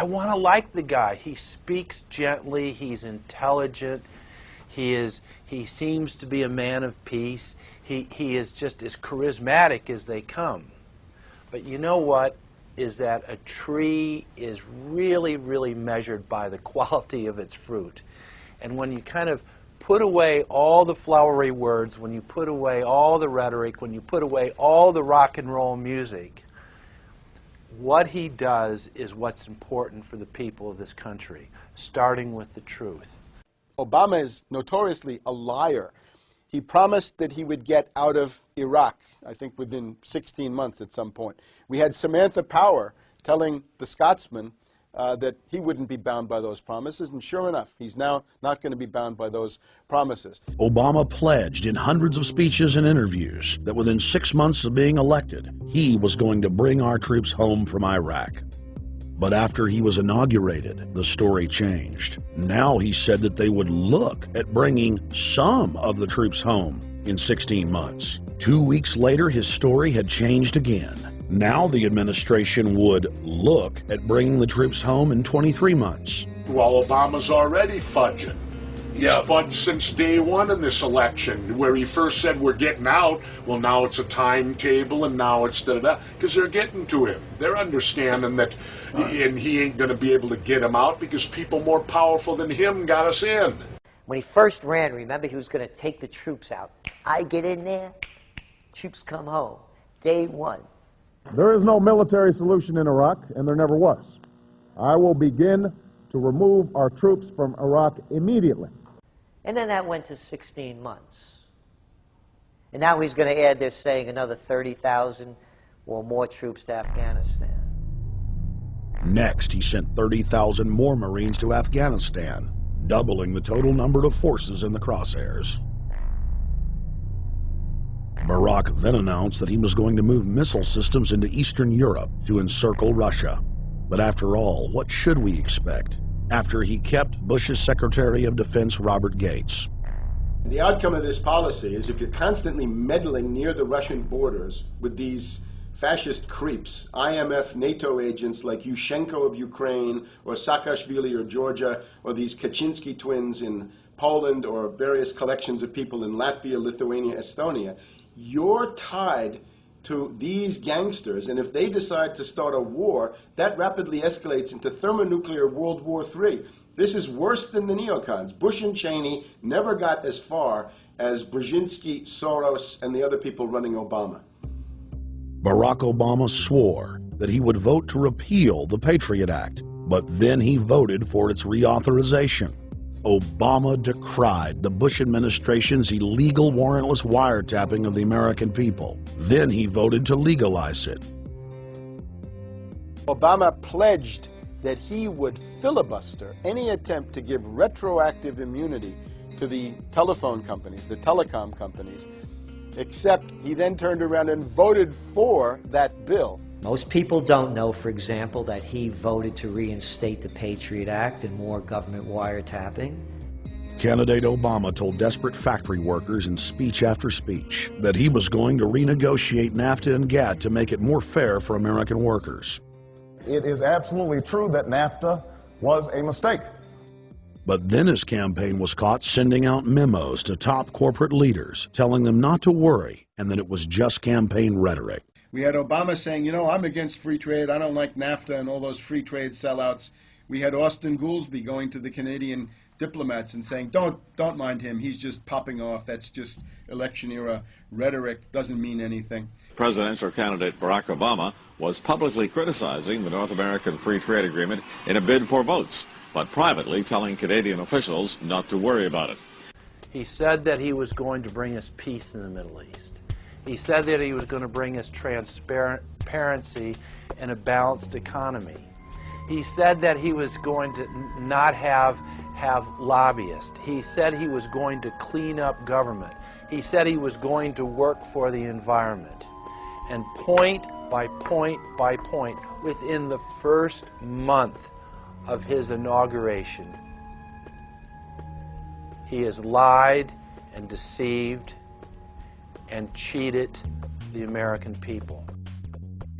I want to like the guy. He speaks gently. He's intelligent. He seems to be a man of peace. He is just as charismatic as they come. But you know what? Is that a tree is really, really measured by the quality of its fruit. And when you kind of put away all the flowery words, when you put away all the rhetoric, when you put away all the rock and roll music, what he does is what's important for the people of this country, starting with the truth. Obama is notoriously a liar. He promised that he would get out of Iraq, I think within 16 months at some point. We had Samantha Power telling the Scotsman that he wouldn't be bound by those promises, and sure enough, he's now not going to be bound by those promises. Obama pledged in hundreds of speeches and interviews that within 6 months of being elected, he was going to bring our troops home from Iraq. But after he was inaugurated, the story changed. Now he said that they would look at bringing some of the troops home in 16 months. 2 weeks later, his story had changed again. Now the administration would look at bringing the troops home in 23 months. Well, Obama's already fudging. He's fudged since day one in this election, where he first said we're getting out. Well, now it's a timetable, and now it's da-da-da, because they're getting to him. They're understanding that, and he ain't going to be able to get him out because people more powerful than him got us in. When he first ran, remember, he was going to take the troops out. I get in there, troops come home. Day one. There is no military solution in Iraq, and there never was. I will begin to remove our troops from Iraq immediately. And then that went to 16 months. And now he's going to add, they're saying, another 30,000 or more troops to Afghanistan. Next, he sent 30,000 more Marines to Afghanistan, doubling the total number of forces in the crosshairs. Barack then announced that he was going to move missile systems into Eastern Europe to encircle Russia. But after all, what should we expect after he kept Bush's Secretary of Defense, Robert Gates? The outcome of this policy is if you're constantly meddling near the Russian borders with these fascist creeps, IMF, NATO agents like Yushchenko of Ukraine or Saakashvili of Georgia, or these Kaczynski twins in Poland, or various collections of people in Latvia, Lithuania, Estonia, you're tied to these gangsters, and if they decide to start a war, that rapidly escalates into thermonuclear World War III. This is worse than the neocons. Bush and Cheney never got as far as Brzezinski, Soros, and the other people running Obama. Barack Obama swore that he would vote to repeal the Patriot Act, but then he voted for its reauthorization. Obama decried the Bush administration's illegal warrantless wiretapping of the American people. Then he voted to legalize it. Obama pledged that he would filibuster any attempt to give retroactive immunity to the telephone companies, the telecom companies, except he then turned around and voted for that bill. Most people don't know, for example, that he voted to reinstate the Patriot Act and more government wiretapping. Candidate Obama told desperate factory workers in speech after speech that he was going to renegotiate NAFTA and GATT to make it more fair for American workers. It is absolutely true that NAFTA was a mistake. But then his campaign was caught sending out memos to top corporate leaders, telling them not to worry and that it was just campaign rhetoric. We had Obama saying, you know, I'm against free trade. I don't like NAFTA and all those free trade sellouts. We had Austin Goolsbee going to the Canadian diplomats and saying, don't mind him. He's just popping off. That's just election era rhetoric. Doesn't mean anything. Presidential candidate Barack Obama was publicly criticizing the North American Free Trade Agreement in a bid for votes, but privately telling Canadian officials not to worry about it. He said that he was going to bring us peace in the Middle East. He said that he was going to bring us transparency and a balanced economy. He said that he was going to not have lobbyists. He said he was going to clean up government. He said he was going to work for the environment. And point by point by point, within the first month of his inauguration, he has lied and deceived and cheated the American people.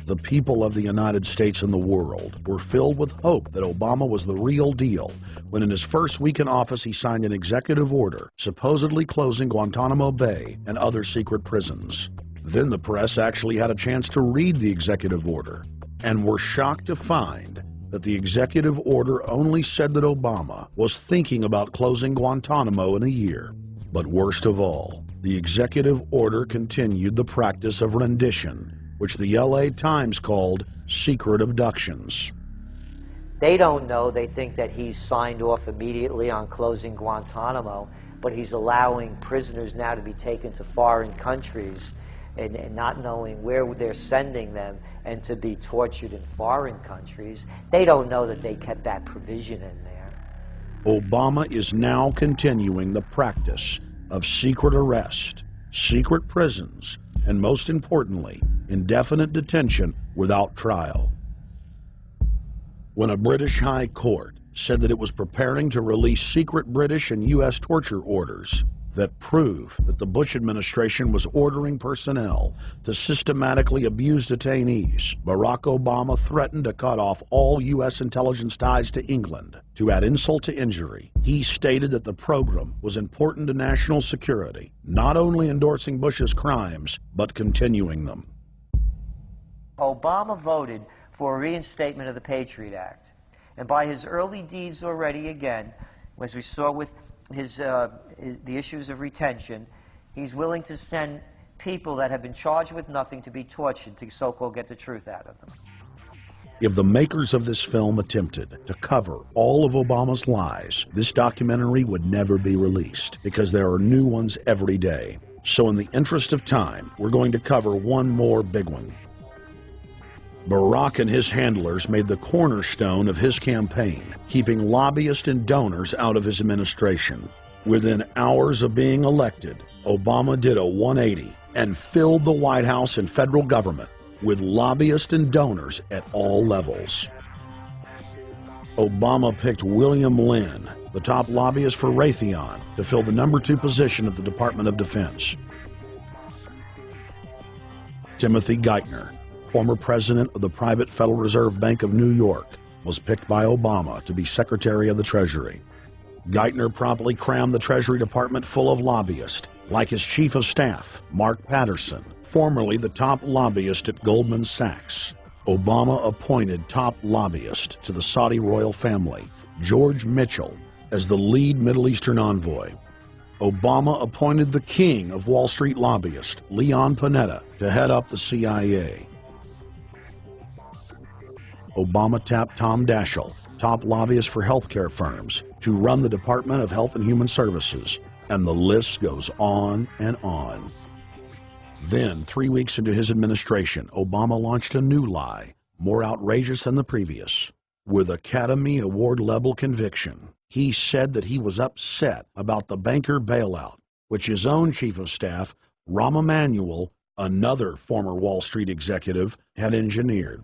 The people of the United States and the world were filled with hope that Obama was the real deal when in his first week in office he signed an executive order supposedly closing Guantanamo Bay and other secret prisons. Then the press actually had a chance to read the executive order and were shocked to find that the executive order only said that Obama was thinking about closing Guantanamo in a year. But worst of all, the executive order continued the practice of rendition, which the LA Times called secret abductions. They don't know. They think that he's signed off immediately on closing Guantanamo, but he's allowing prisoners now to be taken to foreign countries and not knowing where they're sending them and to be tortured in foreign countries. They don't know that they kept that provision in there. Obama is now continuing the practice of secret arrest, secret prisons, and most importantly, indefinite detention without trial. When a British High Court said that it was preparing to release secret British and U.S. torture orders that prove that the Bush administration was ordering personnel to systematically abuse detainees, Barack Obama threatened to cut off all U.S. intelligence ties to England. To add insult to injury, he stated that the program was important to national security, not only endorsing Bush's crimes, but continuing them. Obama voted for a reinstatement of the Patriot Act. And by his early deeds already, again, as we saw with the issues of retention, he's willing to send people that have been charged with nothing to be tortured to so-called get the truth out of them. If the makers of this film attempted to cover all of Obama's lies, this documentary would never be released because there are new ones every day. So in the interest of time, we're going to cover one more big one. Barack and his handlers made the cornerstone of his campaign, keeping lobbyists and donors out of his administration. Within hours of being elected, Obama did a 180 and filled the White House and federal government with lobbyists and donors at all levels. Obama picked William Lynn, the top lobbyist for Raytheon, to fill the number 2 position at the Department of Defense. Timothy Geithner, former president of the private Federal Reserve Bank of New York, was picked by Obama to be Secretary of the Treasury. Geithner promptly crammed the Treasury Department full of lobbyists, like his Chief of Staff, Mark Patterson, formerly the top lobbyist at Goldman Sachs. Obama appointed top lobbyist to the Saudi royal family, George Mitchell, as the lead Middle Eastern envoy. Obama appointed the king of Wall Street lobbyists, Leon Panetta, to head up the CIA. Obama tapped Tom Daschle, top lobbyist for healthcare firms, to run the Department of Health and Human Services, and the list goes on and on. Then, 3 weeks into his administration, Obama launched a new lie, more outrageous than the previous. With Academy Award-level conviction, he said that he was upset about the banker bailout, which his own Chief of Staff, Rahm Emanuel, another former Wall Street executive, had engineered.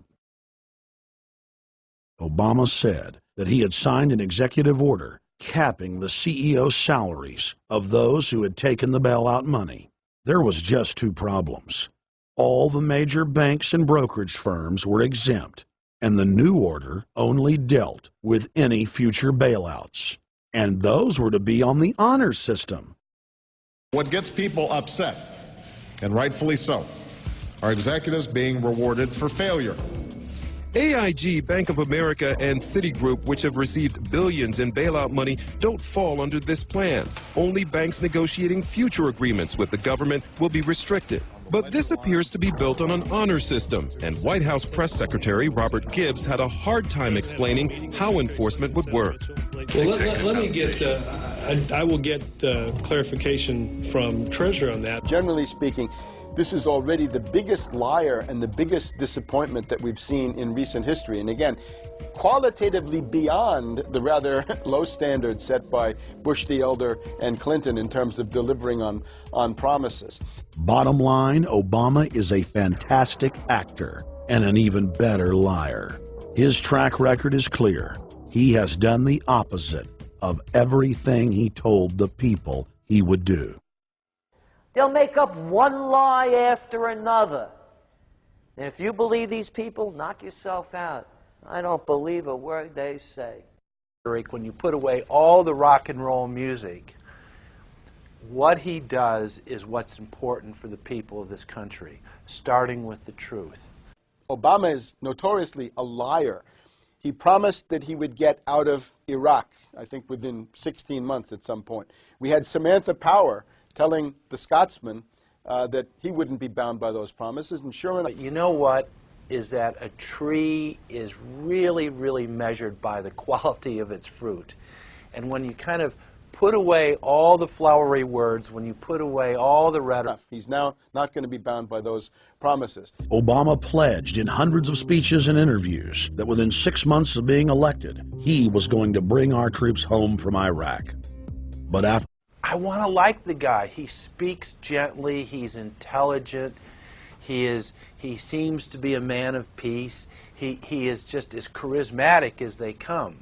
Obama said that he had signed an executive order capping the CEO salaries of those who had taken the bailout money. There was just 2 problems. All the major banks and brokerage firms were exempt, and the new order only dealt with any future bailouts. And those were to be on the honor system. What gets people upset, and rightfully so, are executives being rewarded for failure. AIG, Bank of America, and Citigroup, which have received billions in bailout money, don't fall under this plan. Only banks negotiating future agreements with the government will be restricted. But this appears to be built on an honor system, and White House Press Secretary Robert Gibbs had a hard time explaining how enforcement would work. Well, let me get, I will get clarification from Treasurer on that. Generally speaking, this is already the biggest liar and the biggest disappointment that we've seen in recent history. And again, qualitatively beyond the rather low standards set by Bush the Elder and Clinton in terms of delivering on promises. Bottom line, Obama is a fantastic actor and an even better liar. His track record is clear. He has done the opposite of everything he told the people he would do. They'll make up one lie after another. And if you believe these people, knock yourself out. I don't believe a word they say. When you put away all the rock and roll music, what he does is what's important for the people of this country, starting with the truth. Obama is notoriously a liar. He promised that he would get out of Iraq, I think within 16 months at some point. We had Samantha Power telling the Scotsman that he wouldn't be bound by those promises, and sure enough... But you know what? Is that a tree is really, really measured by the quality of its fruit. And when you kind of put away all the flowery words, when you put away all the rhetoric... He's now not going to be bound by those promises. Obama pledged in hundreds of speeches and interviews that within 6 months of being elected, he was going to bring our troops home from Iraq. But after... I want to like the guy. He speaks gently, he's intelligent, he seems to be a man of peace. He is just as charismatic as they come.